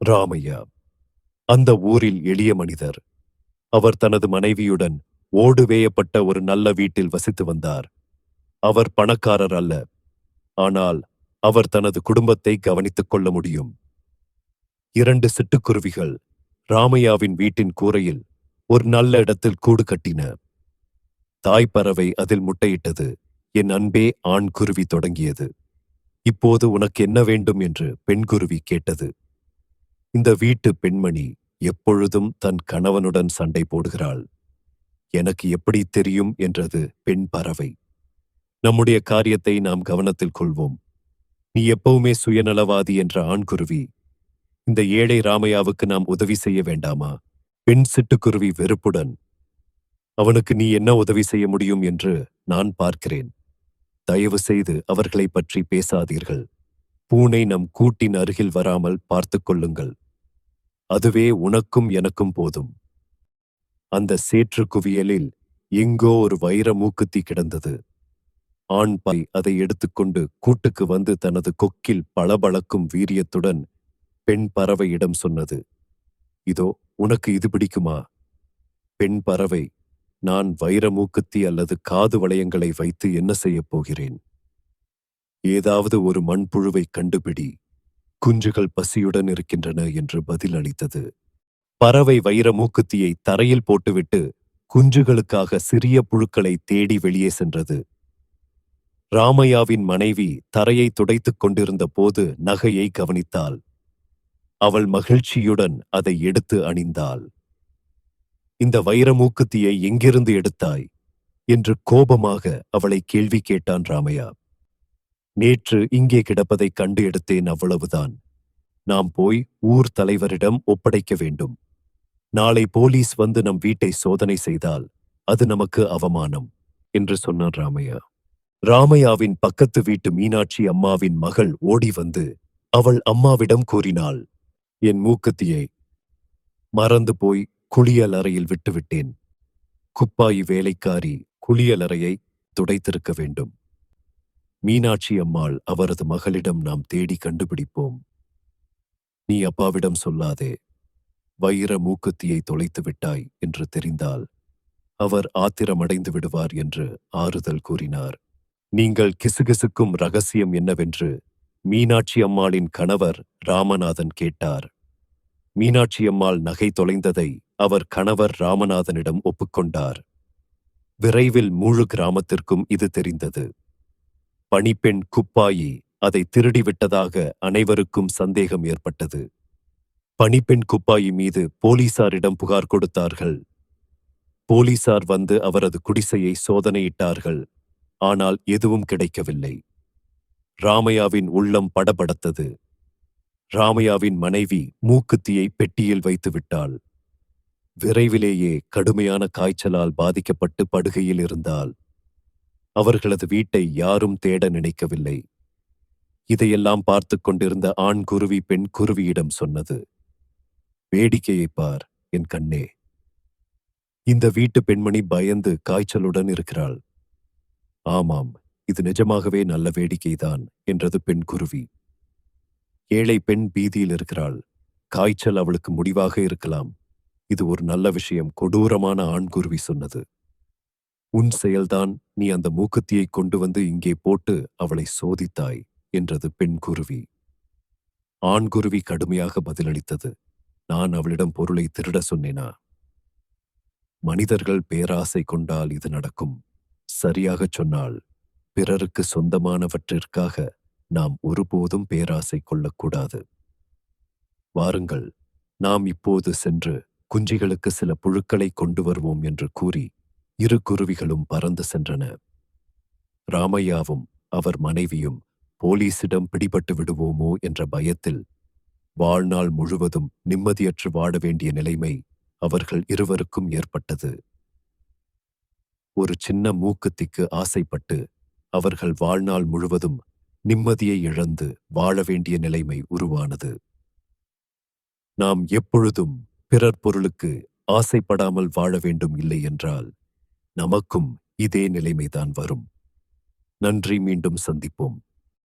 ராமையா அந்த ஊரில் எளிய மனிதர். அவர் தனது மனைவியுடன் ஓடு வேயப்பட்ட ஒரு நல்ல வீட்டில் வசித்து வந்தார். அவர் பணக்காரர் அல்ல, ஆனால் அவர் தனது குடும்பத்தை கவனித்துக் கொள்ள முடியும். 2 சிட்டுக்குருவிகள் ராமையாவின் வீட்டின் கூரையில் ஒரு நல்ல இடத்தில் கூடு கட்டின. தாய் பறவை அதில் முட்டையிட்டது. என் அன்பே, ஆண் குருவி தொடங்கியது. இப்போது உனக்கு என்ன வேண்டும் என்று பெண் குருவி கேட்டது. இந்த வீட்டு பெண்மணி எப்பொழுதும் தன் கணவனுடன் சண்டை போடுகிறாள். எனக்கு எப்படி தெரியும் என்றது பெண் பறவை. நம்முடைய காரியத்தை நாம் கவனத்தில் கொள்வோம். நீ எப்பவுமே சுயநலவாதி என்ற ஆண்குருவி. இந்த ஏழை ராமையாவுக்கு நாம் உதவி செய்ய வேண்டாமா? பெண் சிட்டுக்குருவி வெறுப்புடன், அவனுக்கு நீ என்ன உதவி செய்ய முடியும் என்று நான் பார்க்கிறேன். தயவு செய்து அவர்களை பற்றி பேசாதீர்கள். பூனை நம் கூட்டின் அருகில் வராமல் பார்த்துக் கொள்ளுங்கள். அதுவே உனக்கும் எனக்கும் போதும். அந்த சேற்று குவியலில் எங்கோ ஒரு வைர மூக்குத்தி கிடந்தது. ஆண் பாய் அதை எடுத்துக்கொண்டு கூட்டுக்கு வந்து தனது கொக்கில் பளபளக்கும் வீரியத்துடன் பெண் பறவையிடம் சொன்னது. இதோ, உனக்கு இது பிடிக்குமா? பெண் பறவை, நான் வைர மூக்குத்தி அல்லது காது வளையங்களை வைத்து என்ன செய்யப் போகிறேன்? ஏதாவது ஒரு மண்புழுவை கண்டுபிடி. குஞ்சுகள் பசியுடன் இருக்கின்றன என்று பதில் அளித்தது. பறவை வைர மூக்குத்தியை தரையில் போட்டுவிட்டு குஞ்சுகளுக்காக சிறிய புழுக்களை தேடி வெளியே சென்றது. ராமையாவின் மனைவி தரையை துடைத்துக் கொண்டிருந்த போது நகையை கவனித்தாள். அவள் மகிழ்ச்சியுடன் அதை எடுத்து அணிந்தாள். இந்த வைர மூக்குத்தியை எங்கிருந்து எடுத்தாய் என்று கோபமாக அவளை கேள்வி கேட்டான் ராமையா. நேற்று இங்கே கிடப்பதைக் கண்டு எடுத்தேன், அவ்வளவுதான். நாம் போய் ஊர் தலைவரிடம் ஒப்படைக்க வேண்டும். நாளை போலீஸ் வந்து நம் வீட்டை சோதனை செய்தால் அது நமக்கு அவமானம் என்று சொன்னான் ராமையா. ராமையாவின் பக்கத்து வீட்டு மீனாட்சி அம்மாவின் மகள் ஓடி வந்து அவள் அம்மாவிடம் கூறினாள், என் மூக்குத்தியை மறந்து போய் குளியல் அறையில் விட்டுவிட்டேன். குப்பாயி வேலைக்காரி குளியலறையை துடைத்திருக்க வேண்டும். மீனாட்சி அம்மாள் அவரது மகளிடம் நாம் தேடி கண்டுபிடிப்போம். நீ அப்பாவிடம் சொல்லாதே. வைர மூக்குத்தியை தொலைத்து விட்டாய் என்று தெரிந்தால் அவர் ஆத்திரமடைந்து விடுவார் என்று ஆறுதல் கூறினார். நீங்கள் கிசுகிசுக்கும் ரகசியம் என்னவென்று மீனாட்சி அம்மாளின் கணவர் ராமநாதன் கேட்டார். மீனாட்சி அம்மாள் நகை தொலைந்ததை அவர் கணவர் ராமநாதனிடம் ஒப்புக்கொண்டார். விரைவில் முழு கிராமத்திற்கும் இது தெரிந்தது. பணிப்பெண் குப்பாயி அதை திருடிவிட்டதாக அனைவருக்கும் சந்தேகம் ஏற்பட்டது. பணிப்பெண் குப்பாயி மீது போலீசாரிடம் புகார் கொடுத்தார்கள். போலீசார் வந்து அவரது குடிசையை சோதனையிட்டார்கள். ஆனால் எதுவும் கிடைக்கவில்லை. ராமையாவின் உள்ளம் படபடத்தது. ராமையாவின் மனைவி மூக்குத்தியை பெட்டியில் வைத்து விட்டாள். விரைவிலேயே கடுமையான காய்ச்சலால் பாதிக்கப்பட்டு படுகையில் இருந்தாள். அவர்களது வீட்டை யாரும் தேட நினைக்கவில்லை. இதையெல்லாம் பார்த்து கொண்டிருந்த ஆண் குருவி பெண் குருவியிடம் சொன்னது, வேடிக்கையை பார் என் கண்ணே. இந்த வீட்டு பெண்மணி பயந்து காய்ச்சலுடன் இருக்கிறாள். ஆமாம், இது நிஜமாகவே நல்ல வேடிக்கைதான் என்றது பெண் குருவி. ஏழை பெண் பீதியில் இருக்கிறாள். காய்ச்சல் அவளுக்கு முடிவாக இருக்கலாம். இது ஒரு நல்ல விஷயம், கொடூரமான ஆண்குருவி சொன்னது. உன் செயல்தான், நீ அந்த மூக்குத்தியை கொண்டு வந்து இங்கே போட்டு அவளை சோதித்தாய் என்றது பெண் குருவி. ஆண்குருவி கடுமையாக பதிலளித்தது, நான் அவளிடம் பொருளை திருட சொன்னேனா? மனிதர்கள் பேராசை கொண்டால் இது நடக்கும். சரியாகச் சொன்னால், பிறருக்கு சொந்தமானவற்றிற்காக நாம் ஒருபோதும் பேராசை கொள்ளக்கூடாது. வாருங்கள், நாம் இப்போது சென்று குஞ்சிகளுக்கு சில புழுக்களை கொண்டு வருவோம் என்று கூறி 2 குருவிகளும் பறந்து சென்றன. ராமையாவும் அவர் மனைவியும் போலீசிடம் பிடிபட்டு விடுவோமோ என்ற பயத்தில் வாழ்நாள் முழுவதும் நிம்மதியற்று வாழ வேண்டிய நிலைமை அவர்கள் இருவருக்கும் ஏற்பட்டது. ஒரு சின்ன மூக்குத்திக்கு ஆசைப்பட்டு அவர்கள் வாழ்நாள் முழுவதும் நிம்மதியை இழந்து வாழ வேண்டிய நிலைமை உருவானது. நாம் எப்பொழுதும் பிறர் பொருளுக்கு ஆசைப்படாமல் வாழ வேண்டும், இல்லை என்றால் நமக்கும் இதே நிலைமைதான் வரும். நன்றி, மீண்டும் சந்திப்போம்.